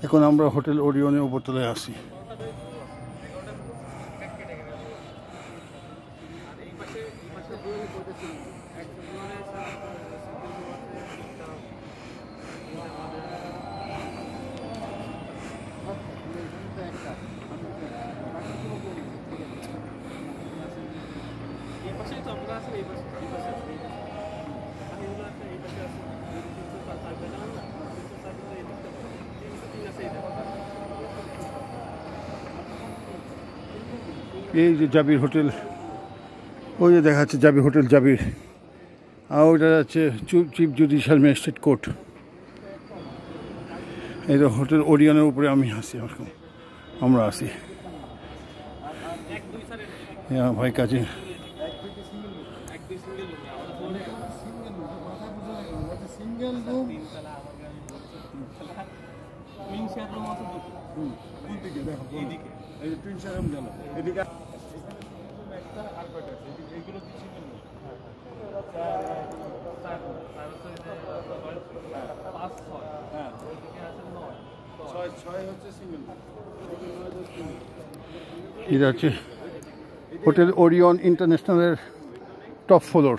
এখন আমরা হোটেল ওরিয়নের উপরতলায় আছি। এই যে জাবির হোটেল, ওই যে দেখা যাচ্ছে জাবির হোটেল জাবির, আর ওইটা যাচ্ছে চিফ জুডিশিয়াল ম্যাজিস্ট্রেট কোর্ট। এই তো হোটেল ওরিয়নের উপরে আমরা আছি ভাই কাছে। এটা হচ্ছে হোটেল ওরিয়ন ইন্টারন্যাশনালের টপ ফ্লোর।